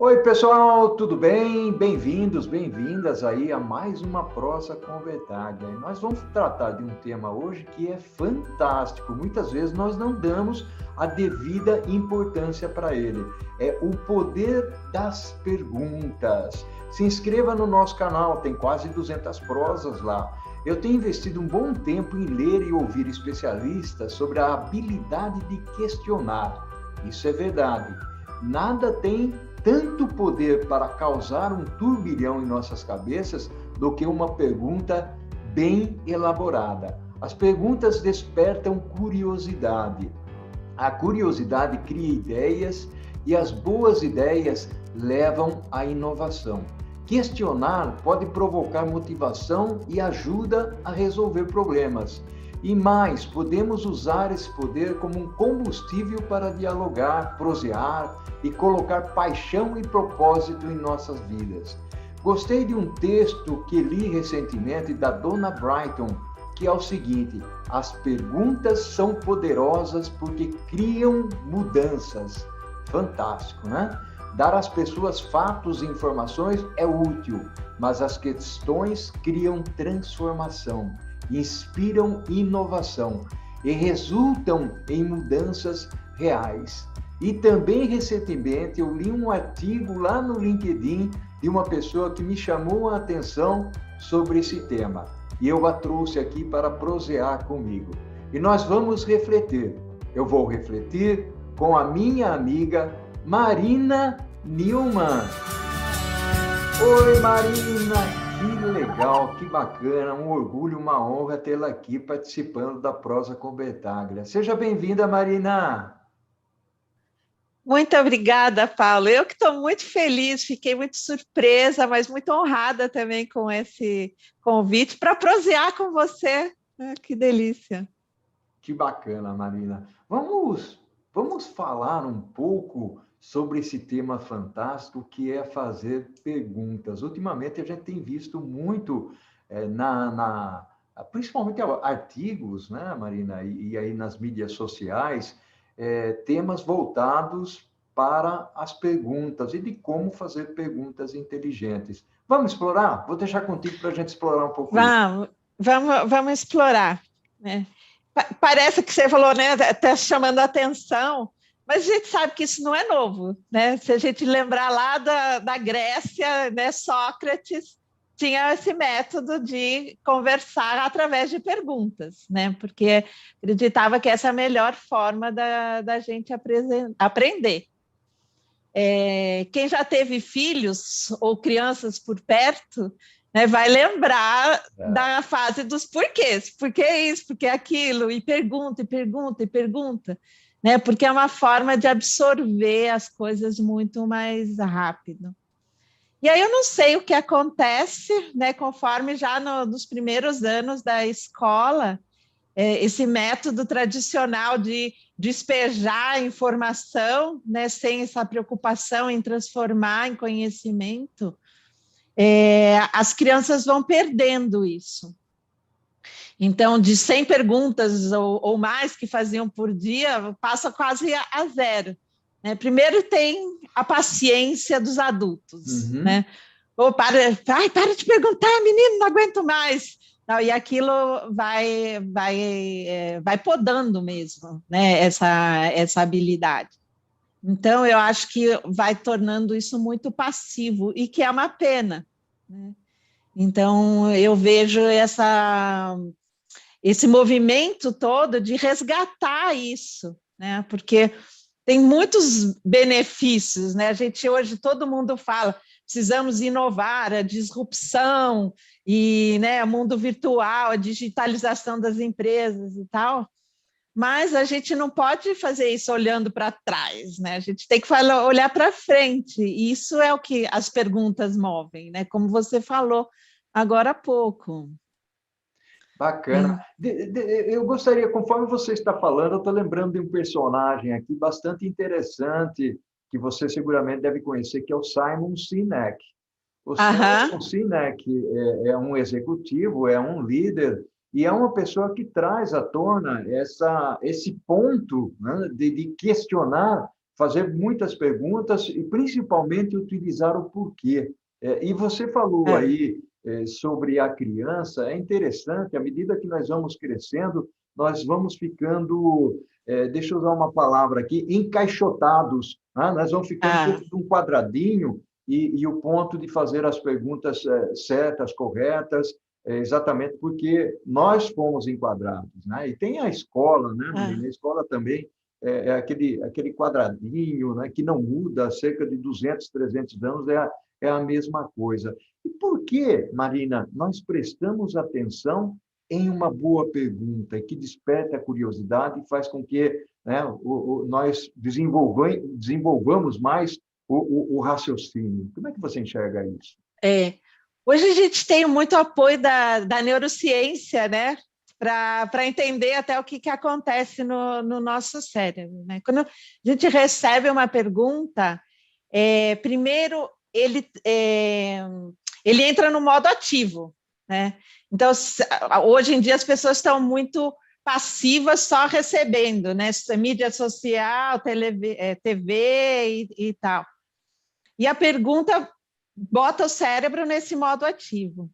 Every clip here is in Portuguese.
Oi, pessoal, tudo bem? Bem-vindos, bem-vindas aí a mais uma Prosa com Betaglia. Nós vamos tratar de um tema hoje que é fantástico. Muitas vezes nós não damos a devida importância para ele. É o poder das perguntas. Se inscreva no nosso canal, tem quase 200 prosas lá. Eu tenho investido um bom tempo em ler e ouvir especialistas sobre a habilidade de questionar. Isso é verdade. Nada tem tanto poder para causar um turbilhão em nossas cabeças do que uma pergunta bem elaborada. As perguntas despertam curiosidade. A curiosidade cria ideias e as boas ideias levam à inovação. Questionar pode provocar motivação e ajuda a resolver problemas. E mais, podemos usar esse poder como um combustível para dialogar, prosear e colocar paixão e propósito em nossas vidas. Gostei de um texto que li recentemente da Donna Brighton, que é o seguinte: as perguntas são poderosas porque criam mudanças. Fantástico, né? Dar às pessoas fatos e informações é útil, mas as questões criam transformação, inspiram inovação e resultam em mudanças reais. E também recentemente eu li um artigo lá no LinkedIn de uma pessoa que me chamou a atenção sobre esse tema. E eu a trouxe aqui para prosear comigo. E nós vamos refletir. Eu vou refletir com a minha amiga Marina Newman. Oi, Marina! Que legal, que bacana, um orgulho, uma honra tê-la aqui participando da Prosa com Betaglia. Seja bem-vinda, Marina! Muito obrigada, Paulo. Eu que estou muito feliz, fiquei muito surpresa, mas muito honrada também com esse convite para prosear com você. Que delícia! Que bacana, Marina. Vamos falar um pouco sobre esse tema fantástico que é fazer perguntas. Ultimamente a gente tem visto muito principalmente artigos, né, Marina, e aí nas mídias sociais, temas voltados para as perguntas e de como fazer perguntas inteligentes. Vamos explorar? Vou deixar contigo para a gente explorar um pouco Vamos explorar, né? Parece que você falou, né? Está chamando a atenção, mas a gente sabe que isso não é novo, né? Se a gente lembrar lá da Grécia, né? Sócrates tinha esse método de conversar através de perguntas, né? Porque acreditava que essa é a melhor forma da gente aprender. Quem já teve filhos ou crianças por perto, né, vai lembrar da fase dos porquês. Por que isso? Por que aquilo? E pergunta, e pergunta, e pergunta. Né? Porque é uma forma de absorver as coisas muito mais rápido. E aí eu não sei o que acontece, né, conforme já nos primeiros anos da escola, esse método tradicional de despejar informação, né, sem essa preocupação em transformar em conhecimento, as crianças vão perdendo isso. Então, de 100 perguntas ou mais que faziam por dia, passa quase a zero. Né? Primeiro tem a paciência dos adultos. Uhum. Né? Para de perguntar, menino, não aguento mais. Não, e aquilo vai podando mesmo, né? essa habilidade. Então, eu acho que vai tornando isso muito passivo, e que é uma pena. Né? Então, eu vejo esse movimento todo de resgatar isso, né? Porque tem muitos benefícios, né? A gente hoje, todo mundo fala, precisamos inovar, a disrupção, e, né, o mundo virtual, a digitalização das empresas e tal. Mas a gente não pode fazer isso olhando para trás, né? A gente tem que olhar para frente, e isso é o que as perguntas movem, né? Como você falou agora há pouco. Bacana. Eu gostaria, conforme você está falando, eu estou lembrando de um personagem aqui bastante interessante, que você seguramente deve conhecer, que é o Simon Sinek. O Simon Sinek é um executivo, é um líder, e é uma pessoa que traz à tona esse ponto, né, de questionar fazer muitas perguntas e, principalmente, utilizar o porquê. E você falou aí sobre a criança, é interessante, à medida que nós vamos crescendo, nós vamos ficando, deixa eu usar uma palavra aqui, encaixotados, né? Nós vamos ficando dentro de um quadradinho e o ponto de fazer as perguntas certas, corretas, exatamente porque nós fomos enquadrados, né? E tem a escola, né, Marina? A escola também é aquele quadradinho, né, que não muda há cerca de 200, 300 anos, é a mesma coisa. E por que, Marina, nós prestamos atenção em uma boa pergunta que desperta a curiosidade e faz com que, né, nós desenvolvamos mais o raciocínio? Como é que você enxerga isso? Hoje a gente tem muito apoio da neurociência, né? Para entender até o que acontece no nosso cérebro, né? Quando a gente recebe uma pergunta, primeiro ele entra no modo ativo, né? Então, hoje em dia as pessoas estão muito passivas, só recebendo, né? Mídia social, TV e tal. E a pergunta bota o cérebro nesse modo ativo.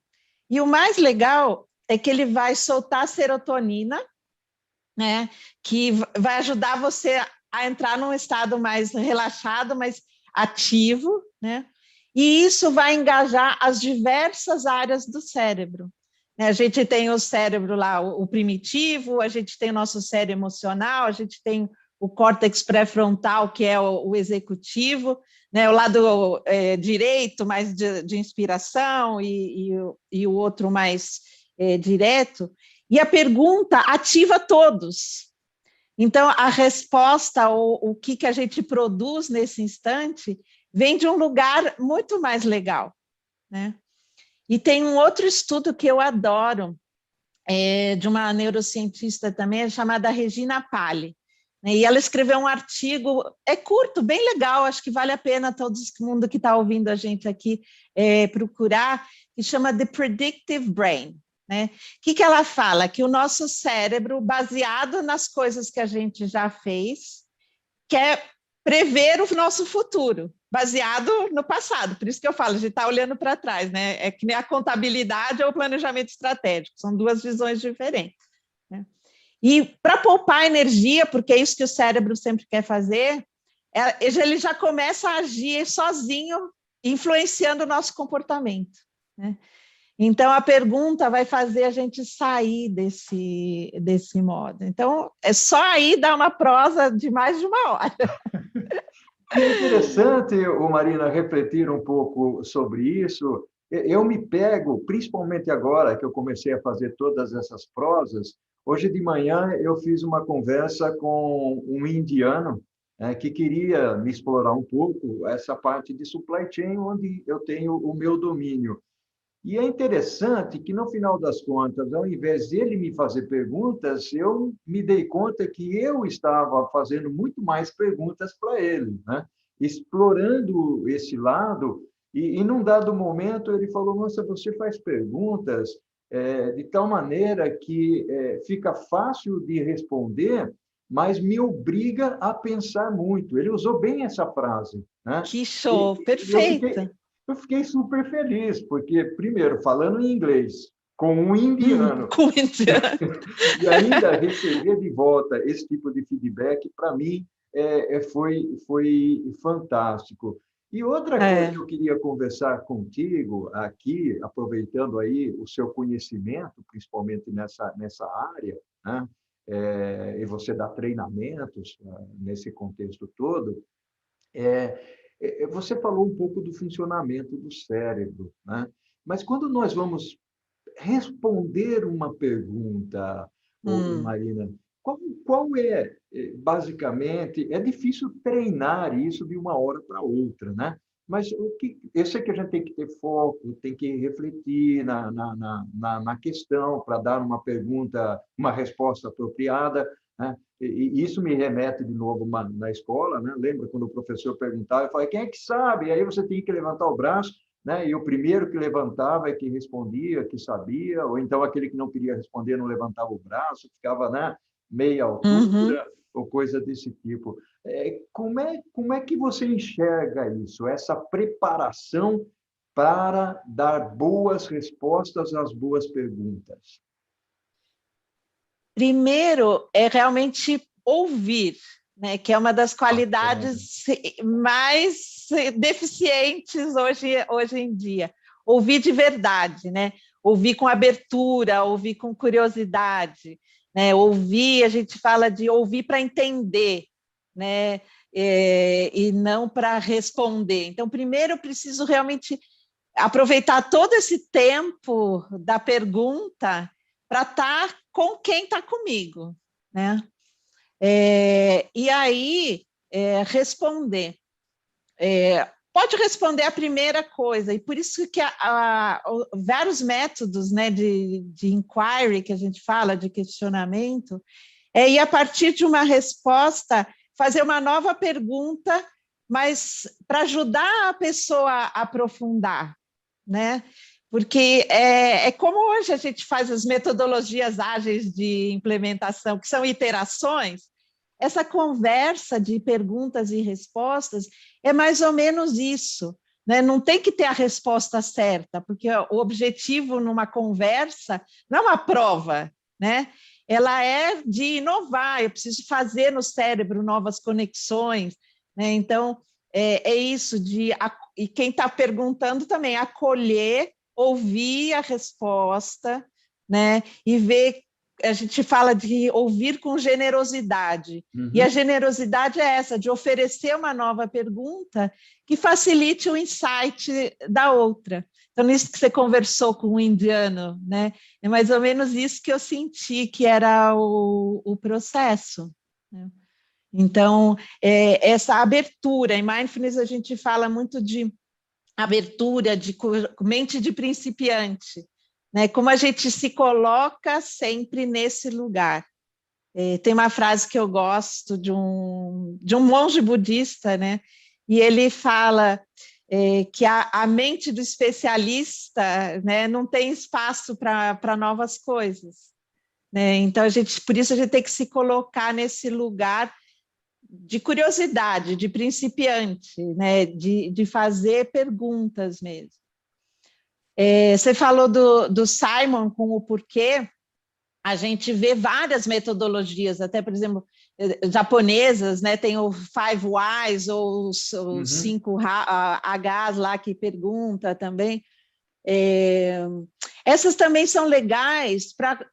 E o mais legal é que ele vai soltar serotonina, né, que vai ajudar você a entrar num estado mais relaxado, mais ativo, né? E isso vai engajar as diversas áreas do cérebro. A gente tem o cérebro lá, o primitivo, a gente tem o nosso cérebro emocional, a gente tem o córtex pré-frontal, que é o executivo, né, o lado direito, mais de inspiração, e o outro mais direto. E a pergunta ativa todos. Então, a resposta, o que a gente produz nesse instante, vem de um lugar muito mais legal, né? E tem um outro estudo que eu adoro, de uma neurocientista também, chamada Regina Pali. E ela escreveu um artigo, curto, bem legal, acho que vale a pena todo mundo que está ouvindo a gente aqui procurar, que chama The Predictive Brain. Né? O que ela fala? Que o nosso cérebro, baseado nas coisas que a gente já fez, quer prever o nosso futuro, baseado no passado. Por isso que eu falo, a gente está olhando para trás, né? É que nem a contabilidade ou o planejamento estratégico, são duas visões diferentes. Né? E para poupar energia, porque é isso que o cérebro sempre quer fazer, ele já começa a agir sozinho, influenciando o nosso comportamento. Né? Então, a pergunta vai fazer a gente sair desse modo. Então, é só aí dar uma prosa de mais de uma hora. E é interessante, Marina, refletir um pouco sobre isso. Eu me pego, principalmente agora que eu comecei a fazer todas essas prosas, hoje de manhã eu fiz uma conversa com um indiano que queria me explorar um pouco essa parte de supply chain, onde eu tenho o meu domínio. E é interessante que, no final das contas, ao invés de ele me fazer perguntas, eu me dei conta que eu estava fazendo muito mais perguntas para ele, né? Explorando esse lado. E, num dado momento, ele falou, nossa, você faz perguntas de tal maneira que fica fácil de responder, mas me obriga a pensar muito. Ele usou bem essa frase. Né? Que show! Perfeito! Eu fiquei super feliz, porque, primeiro, falando em inglês, com um indiano, e ainda receber de volta esse tipo de feedback, para mim, foi fantástico. E outra coisa que eu queria conversar contigo aqui, aproveitando aí o seu conhecimento, principalmente nessa área, né? E você dá treinamentos nesse contexto todo, você falou um pouco do funcionamento do cérebro, né? Mas quando nós vamos responder uma pergunta, Marina, qual é, basicamente, é difícil treinar isso de uma hora para outra, né? Mas eu sei que a gente tem que ter foco, tem que refletir na questão para dar uma pergunta, uma resposta apropriada, né? E isso me remete de novo na escola, né? Lembra quando o professor perguntava, eu falei, quem é que sabe? E aí você tem que levantar o braço, né? E o primeiro que levantava é que respondia, que sabia, ou então aquele que não queria responder não levantava o braço, ficava, né, meia altura, ou coisa desse tipo. Como é que você enxerga isso, essa preparação para dar boas respostas às boas perguntas? Primeiro, é realmente ouvir, né, que é uma das Bacana. qualidades mais deficientes hoje em dia. Ouvir de verdade, né? Ouvir com abertura, ouvir com curiosidade, né? Ouvir, a gente fala de ouvir para entender, né? E não para responder. Então, primeiro eu preciso realmente aproveitar todo esse tempo da pergunta para estar com quem está comigo, né? E aí, responder. Pode responder a primeira coisa, e por isso que vários métodos, né, de inquiry, que a gente fala, de questionamento, ir a partir de uma resposta, fazer uma nova pergunta, mas para ajudar a pessoa a aprofundar, né? Porque como hoje a gente faz as metodologias ágeis de implementação, que são iterações, essa conversa de perguntas e respostas é mais ou menos isso, né? Não tem que ter a resposta certa, porque o objetivo numa conversa não é uma prova, né? Ela é de inovar, eu preciso fazer no cérebro novas conexões, né? Então, é isso, e quem está perguntando também, acolher, ouvir a resposta, né? E ver, a gente fala de ouvir com generosidade. Uhum. E a generosidade é essa, de oferecer uma nova pergunta que facilite o insight da outra. Então, nisso que você conversou com o indiano, né? É mais ou menos isso que eu senti que era o processo, né? Então, essa abertura, em Mindfulness a gente fala muito de abertura, de mente de principiante, né? Como a gente se coloca sempre nesse lugar. Tem uma frase que eu gosto de um monge budista, né? E ele fala que a mente do especialista, né, não tem espaço para novas coisas, né? Então, por isso a gente tem que se colocar nesse lugar de curiosidade, de principiante, né? De fazer perguntas mesmo. Você falou do Simon com o porquê. A gente vê várias metodologias, até, por exemplo, japonesas, né? Tem o Five Whys ou os 5 Hs lá que pergunta também. Essas também são legais para...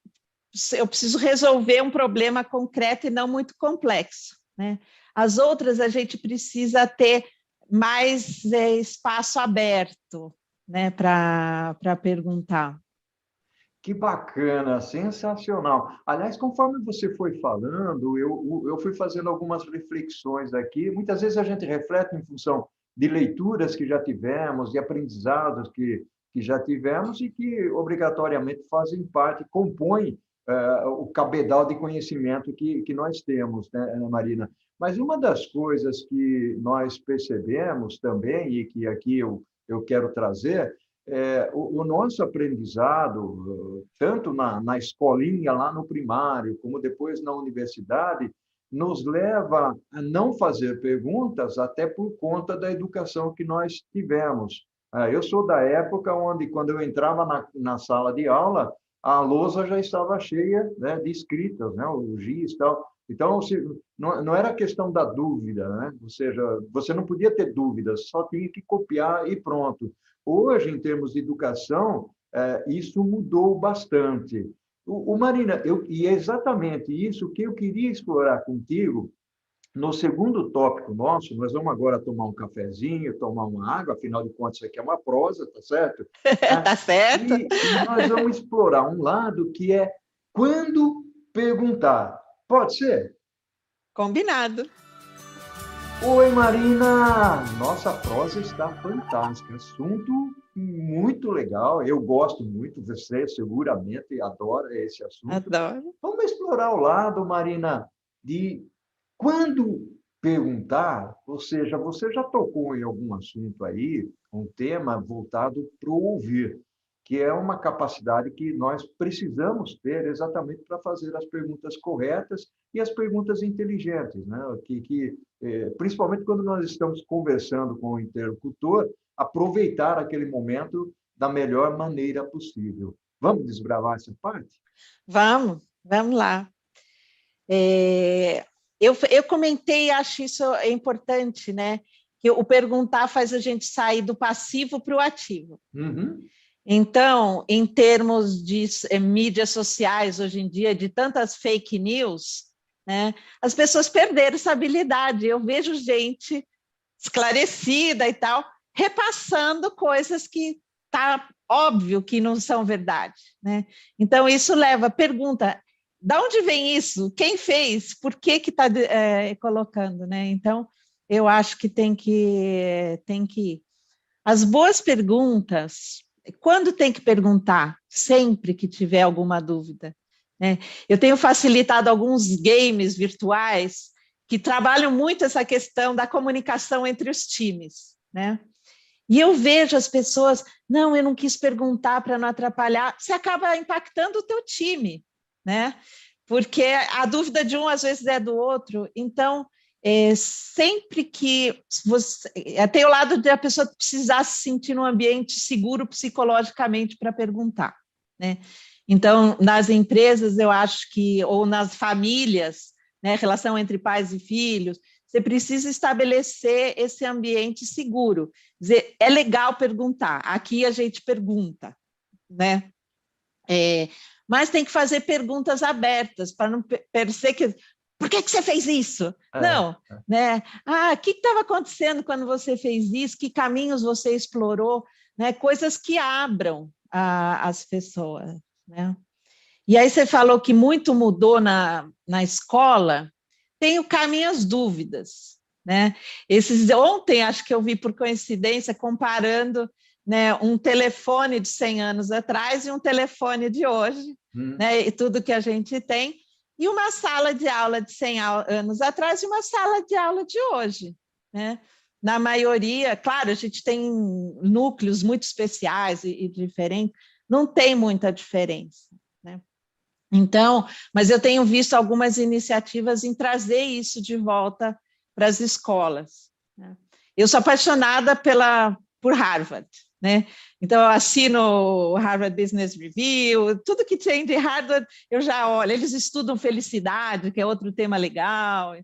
Eu preciso resolver um problema concreto e não muito complexo, né? As outras a gente precisa ter mais espaço aberto, né, para perguntar. Que bacana, sensacional. Aliás, conforme você foi falando, eu fui fazendo algumas reflexões aqui. Muitas vezes a gente reflete em função de leituras que já tivemos, de aprendizados que já tivemos e que obrigatoriamente fazem parte, compõem o cabedal de conhecimento que nós temos, né, Ana Marina? Mas uma das coisas que nós percebemos também, e que aqui eu quero trazer, o nosso aprendizado, tanto na escolinha, lá no primário, como depois na universidade, nos leva a não fazer perguntas, até por conta da educação que nós tivemos. Eu sou da época onde, quando eu entrava na sala de aula, a lousa já estava cheia, né, de escritas, né, o giz e tal. Então, não era questão da dúvida, né? Ou seja, você não podia ter dúvidas, só tinha que copiar e pronto. Hoje, em termos de educação, isso mudou bastante. Marina, e é exatamente isso que eu queria explorar contigo. No segundo tópico nosso, nós vamos agora tomar um cafezinho, tomar uma água, afinal de contas, isso aqui é uma prosa, tá certo? Tá certo. E nós vamos explorar um lado que é quando perguntar. Pode ser? Combinado. Oi, Marina! Nossa prosa está fantástica. Assunto muito legal. Eu gosto muito, você seguramente adora esse assunto. Adoro. Vamos explorar o lado, Marina, de quando perguntar, ou seja, você já tocou em algum assunto aí, um tema voltado para o ouvir. que é uma capacidade que nós precisamos ter exatamente para fazer as perguntas corretas e as perguntas inteligentes, né? Principalmente quando nós estamos conversando com o interlocutor, aproveitar aquele momento da melhor maneira possível. Vamos desbravar essa parte? Vamos lá. Eu comentei, acho isso é importante, né? Que o perguntar faz a gente sair do passivo para o ativo. Uhum. Então, em termos de mídias sociais, hoje em dia, de tantas fake news, né, as pessoas perderam essa habilidade. Eu vejo gente esclarecida e tal, repassando coisas que está óbvio que não são verdade, né? Então, isso leva a pergunta, de onde vem isso? Quem fez? Por que está colocando, né? Então, eu acho que tem que ir. As boas perguntas, quando tem que perguntar? Sempre que tiver alguma dúvida, né? Eu tenho facilitado alguns games virtuais que trabalham muito essa questão da comunicação entre os times, né? E eu vejo as pessoas, não, eu não quis perguntar para não atrapalhar, você acaba impactando o teu time, né? Porque a dúvida de um, às vezes, é do outro. Então, sempre que você... Tem o lado de a pessoa precisar se sentir num ambiente seguro psicologicamente para perguntar, né? Então, nas empresas, eu acho que, ou nas famílias, né, relação entre pais e filhos, você precisa estabelecer esse ambiente seguro. Dizer, é legal perguntar, aqui a gente pergunta, né? Mas tem que fazer perguntas abertas, para não parecer que... Por que você fez isso? Não, né? O que estava acontecendo quando você fez isso? Que caminhos você explorou? Né? Coisas que abram as pessoas, né? E aí você falou que muito mudou na escola. Tem o caminho às dúvidas, né? Ontem, acho que eu vi por coincidência, comparando, né, um telefone de 100 anos atrás e um telefone de hoje, né, e tudo que a gente tem, e uma sala de aula de 100 anos atrás e uma sala de aula de hoje, né? Na maioria, claro, a gente tem núcleos muito especiais e diferentes, não tem muita diferença, né? Então, mas eu tenho visto algumas iniciativas em trazer isso de volta para as escolas, né? Eu sou apaixonada por Harvard, né? Então, eu assino o Harvard Business Review, tudo que tem de Harvard eu já olho. Eles estudam felicidade, que é outro tema legal.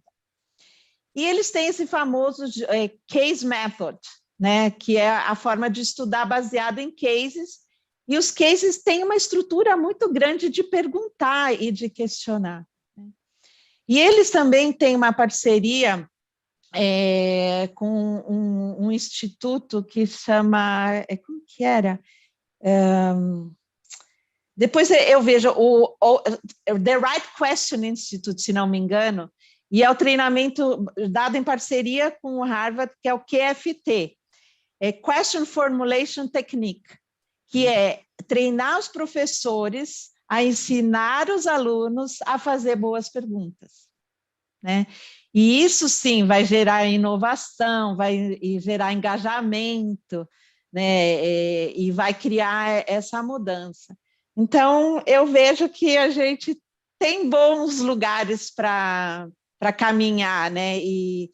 E eles têm esse famoso case method, né? Que é a forma de estudar baseada em cases. E os cases têm uma estrutura muito grande de perguntar e de questionar, né? E eles também têm uma parceria com um instituto que chama... Como que era? Depois eu vejo o The Right Question Institute, se não me engano, e é o treinamento dado em parceria com o Harvard, que é o QFT, Question Formulation Technique, que é treinar os professores a ensinar os alunos a fazer boas perguntas, né? E isso, sim, vai gerar inovação, vai gerar engajamento, né? E vai criar essa mudança. Então, eu vejo que a gente tem bons lugares para caminhar, né? E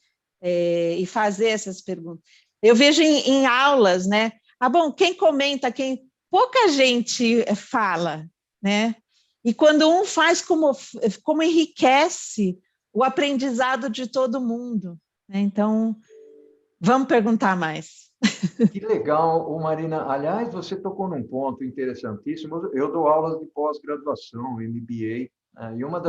fazer essas perguntas. Eu vejo em aulas, né? Bom, quem comenta, pouca gente fala, né? E quando um faz, como enriquece o aprendizado de todo mundo, né? Então, vamos perguntar mais. Que legal, Marina. Aliás, você tocou num ponto interessantíssimo. Eu dou aulas de pós-graduação, MBA, e uma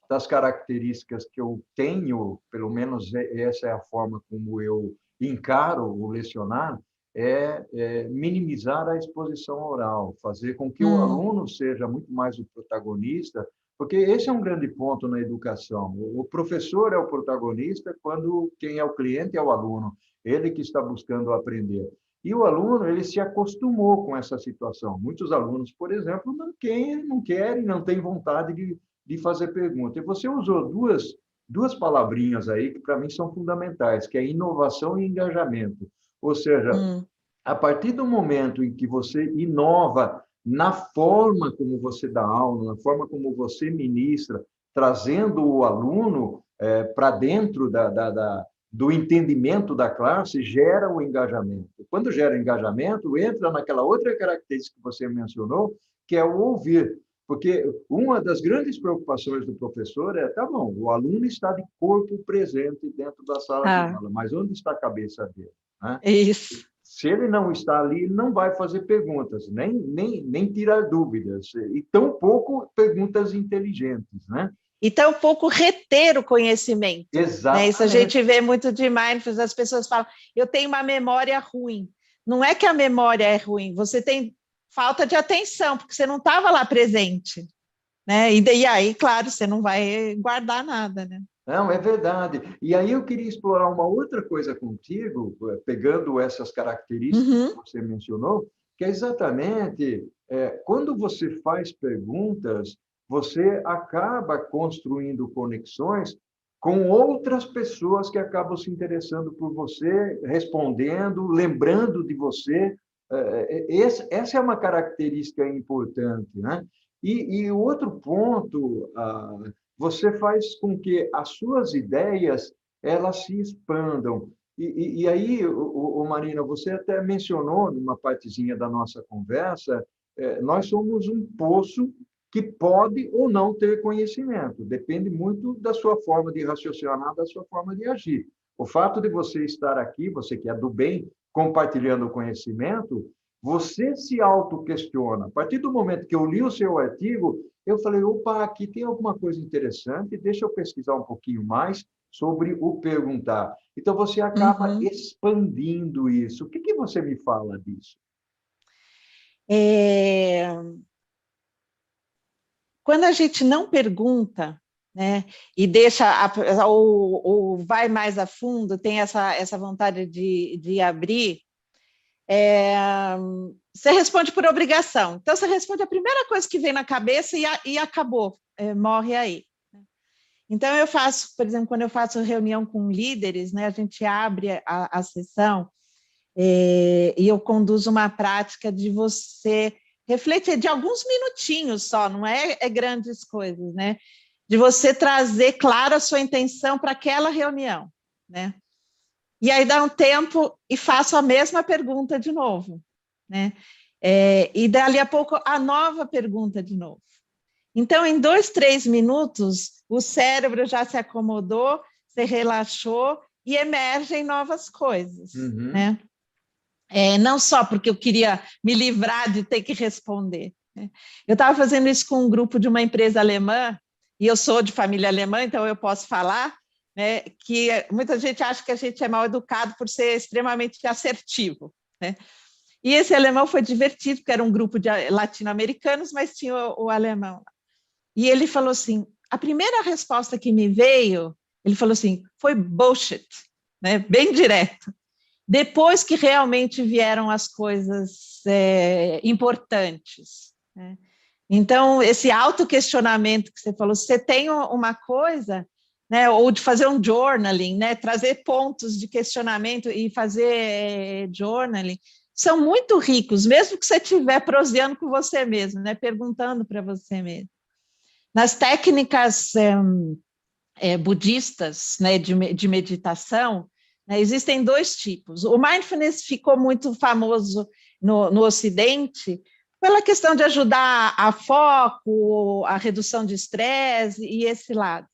das características que eu tenho, pelo menos essa é a forma como eu encaro o lecionar, é minimizar a exposição oral, fazer com que o aluno seja muito mais o protagonista, porque esse é um grande ponto na educação. O professor é o protagonista quando quem é o cliente é o aluno, ele que está buscando aprender. E o aluno, ele se acostumou com essa situação. Muitos alunos, por exemplo, não querem, não têm vontade de fazer pergunta. E você usou duas palavrinhas aí que, para mim, são fundamentais, que é inovação e engajamento. Ou seja, A partir do momento em que você inova na forma como você dá aula, na forma como você ministra, trazendo o aluno para dentro do entendimento da classe, gera o engajamento. Quando gera engajamento, entra naquela outra característica que você mencionou, que é o ouvir. Porque uma das grandes preocupações do professor é, tá bom, o aluno está de corpo presente dentro da sala de aula, mas onde está a cabeça dele? Né? Isso. Se ele não está ali, ele não vai fazer perguntas, nem tirar dúvidas, e tampouco perguntas inteligentes, né? E tampouco reter o conhecimento. Exatamente. Né? Isso a gente vê muito de mindfulness, as pessoas falam, eu tenho uma memória ruim. Não é que a memória é ruim, você tem falta de atenção, porque você não estava lá presente. Né? E aí, claro, você não vai guardar nada, né? Não, é verdade. E aí eu queria explorar uma outra coisa contigo, pegando essas características que você mencionou, que é exatamente quando você faz perguntas, você acaba construindo conexões com outras pessoas que acabam se interessando por você, respondendo, lembrando de você. Essa é uma característica importante, né? E o outro ponto, você faz com que as suas ideias elas se expandam. E aí, Marina, você até mencionou numa partezinha da nossa conversa, nós somos um poço que pode ou não ter conhecimento. Depende muito da sua forma de raciocinar, da sua forma de agir. O fato de você estar aqui, você que é do bem, compartilhando o conhecimento, você se autoquestiona. A partir do momento que eu li o seu artigo, eu falei, opa, aqui tem alguma coisa interessante, deixa eu pesquisar um pouquinho mais sobre o perguntar. Então, você acaba expandindo isso. O que você me fala disso? Quando a gente não pergunta, né, e deixa, ou vai mais a fundo, tem essa vontade de abrir, você responde por obrigação. Então, você responde a primeira coisa que vem na cabeça e acabou, morre aí. Então, eu faço, por exemplo, quando eu faço reunião com líderes, né, a gente abre a sessão e eu conduzo uma prática de você refletir de alguns minutinhos só, não é grandes coisas, né? De você trazer claro a sua intenção para aquela reunião, né? E aí dá um tempo e faço a mesma pergunta de novo, né? E dali a pouco a nova pergunta de novo. Então, em 2, 3 minutos, o cérebro já se acomodou, se relaxou e emergem novas coisas, né? Não só porque eu queria me livrar de ter que responder. Né? Eu estava fazendo isso com um grupo de uma empresa alemã, e eu sou de família alemã, então eu posso falar, né, que muita gente acha que a gente é mal educado por ser extremamente assertivo. Né? E esse alemão foi divertido, porque era um grupo de latino-americanos, mas tinha o alemão. E ele falou assim, a primeira resposta que me veio, ele falou assim, foi bullshit, né? Bem direto. Depois que realmente vieram as coisas importantes. Né? Então, esse autoquestionamento que você falou, você tem uma coisa, né, ou de fazer um journaling, né, trazer pontos de questionamento e fazer journaling, são muito ricos, mesmo que você estiver proseando com você mesmo, né, perguntando para você mesmo. Nas técnicas budistas, né, de meditação, existem 2 tipos. O mindfulness ficou muito famoso no Ocidente pela questão de ajudar a foco, a redução de estresse e esse lado.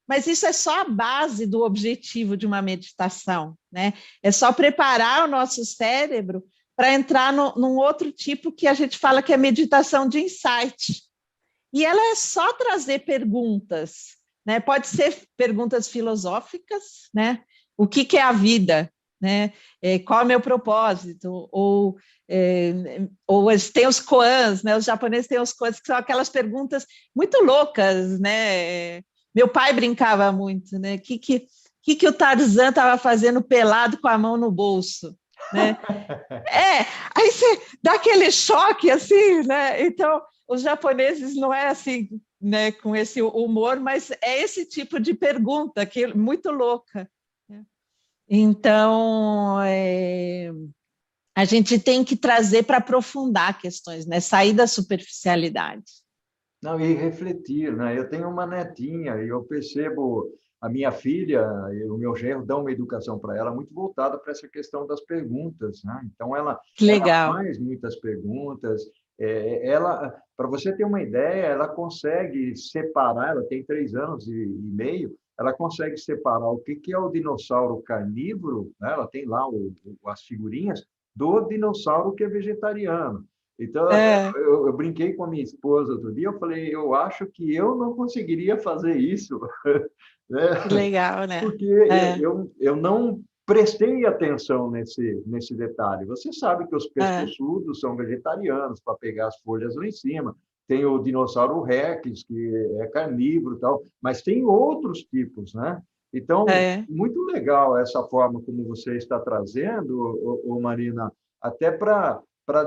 Mas isso é só a base do objetivo de uma meditação, né? É só preparar o nosso cérebro para entrar num outro tipo que a gente fala que é meditação de insight. E ela é só trazer perguntas, né? Pode ser perguntas filosóficas, né? O que é a vida? Né? Qual é o meu propósito? Ou tem os koans, né? Os japoneses têm os koans, que são aquelas perguntas muito loucas, né? Meu pai brincava muito, né? O que o Tarzan estava fazendo pelado com a mão no bolso? Né? Aí você dá aquele choque, assim, né? Então, os japoneses não é assim, né, com esse humor, mas é esse tipo de pergunta que é muito louca. Então, a gente tem que trazer para aprofundar questões, né? Sair da superficialidade. Não, e refletir, né? Eu tenho uma netinha e eu percebo a minha filha e o meu genro dão uma educação para ela muito voltada para essa questão das perguntas, né? Então, Que ela legal. faz muitas perguntas. Para você ter uma ideia, ela consegue separar, ela tem 3 anos e meio, ela consegue separar o que é o dinossauro carnívoro, né? Ela tem lá as figurinhas, do dinossauro que é vegetariano. Então, É, eu brinquei com a minha esposa outro dia, eu falei, eu acho que eu não conseguiria fazer isso, né? que legal, né? Porque É, eu não prestei atenção nesse detalhe. Você sabe que os é, pescoçudos são vegetarianos, para pegar as folhas lá em cima. Tem o dinossauro Rex, que é carnívoro e tal, mas tem outros tipos, né? Então, é. muito legal essa forma como você está trazendo, Marina, até para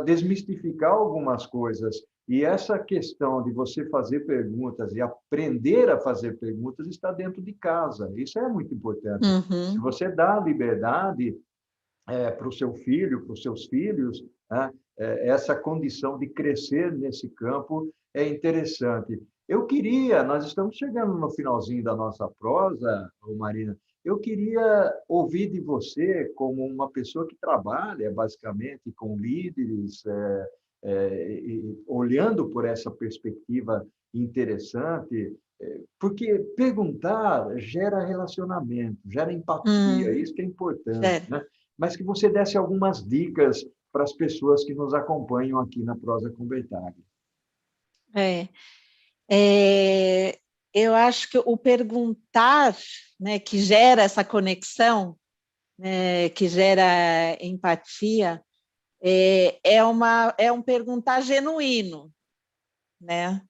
desmistificar algumas coisas. E essa questão de você fazer perguntas e aprender a fazer perguntas está dentro de casa. Isso é muito importante. Se Uhum. você dá liberdade para o seu filho, para os seus filhos, né, essa condição de crescer nesse campo é interessante. Eu queria, nós estamos chegando no finalzinho da nossa prosa, Marina, eu queria ouvir de você, como uma pessoa que trabalha basicamente com líderes, olhando por essa perspectiva interessante, porque perguntar gera relacionamento, gera empatia, Hum, isso que é importante, é, né? Mas que você desse algumas dicas para as pessoas que nos acompanham aqui na Prosa com Bertaglia. é. É, eu acho que o perguntar, né, que gera essa conexão, né, que gera empatia, é um perguntar genuíno, né?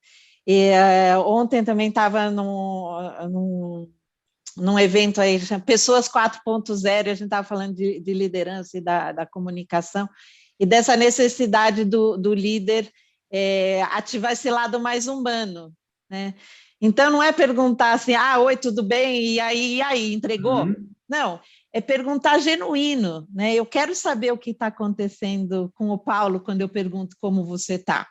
Ontem também estava num evento aí, Pessoas 4.0, a gente estava falando de liderança e da comunicação, e dessa necessidade do líder ativar esse lado mais humano, né? Então, não é perguntar assim, oi, tudo bem? E aí, entregou? Uhum. Não, é perguntar genuíno, né? Eu quero saber o que está acontecendo com o Paulo quando eu pergunto como você está,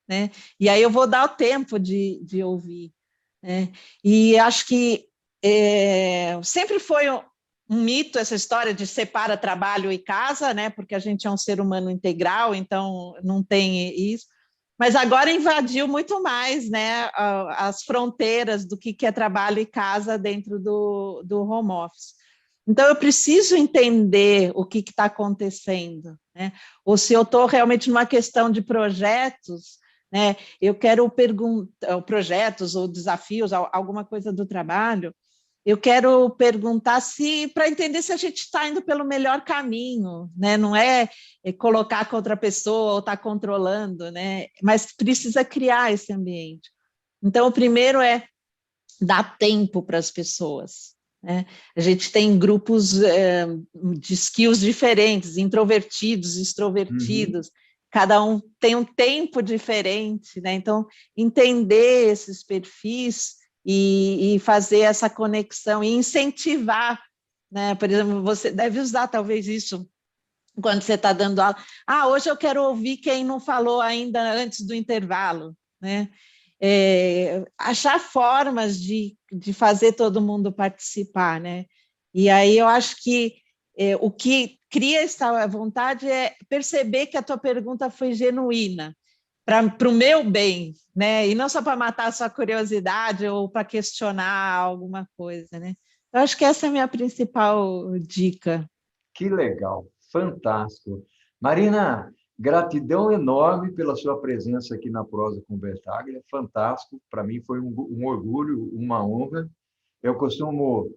né? E aí eu vou dar o tempo de ouvir, né? E acho que sempre foi um mito essa história de separa trabalho e casa, né? Porque a gente é um ser humano integral, então não tem isso. Mas agora invadiu muito mais, né, as fronteiras do que é trabalho e casa dentro do home office. Então, eu preciso entender o que está acontecendo, né? Ou se eu estou realmente numa questão de projetos, né? Eu quero perguntar, projetos ou desafios, alguma coisa do trabalho, eu quero perguntar se para entender se a gente está indo pelo melhor caminho, né? Não é colocar contra a pessoa ou estar tá controlando, né? Mas precisa criar esse ambiente. Então, o primeiro é dar tempo para as pessoas, né? A gente tem grupos de skills diferentes, introvertidos, Uhum. extrovertidos, cada um tem um tempo diferente, né? Então, entender esses perfis e fazer essa conexão e incentivar, né? Por exemplo, você deve usar talvez isso quando você está dando aula. Hoje eu quero ouvir quem não falou ainda antes do intervalo, né? Achar formas de fazer todo mundo participar, né? E aí eu acho que o que cria essa vontade é perceber que a tua pergunta foi genuína, para o meu bem, né? E não só para matar a sua curiosidade ou para questionar alguma coisa, né? Eu acho que essa é a minha principal dica. Que legal, fantástico. Marina, gratidão enorme pela sua presença aqui na Prosa com Bertaglia, fantástico. Para mim foi um orgulho, uma honra. Eu costumo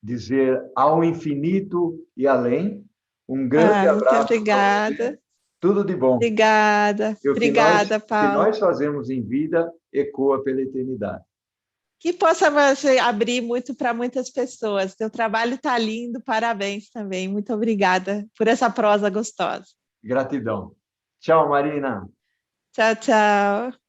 dizer ao infinito e além. Um grande Muito abraço para você. obrigada. Tudo de bom. Obrigada. E Obrigada, o que Paulo. nós fazemos em vida ecoa pela eternidade. Que possa você abrir muito para muitas pessoas. Seu trabalho está lindo, parabéns também. Muito obrigada por essa prosa gostosa. Gratidão. Tchau, Marina. Tchau, tchau.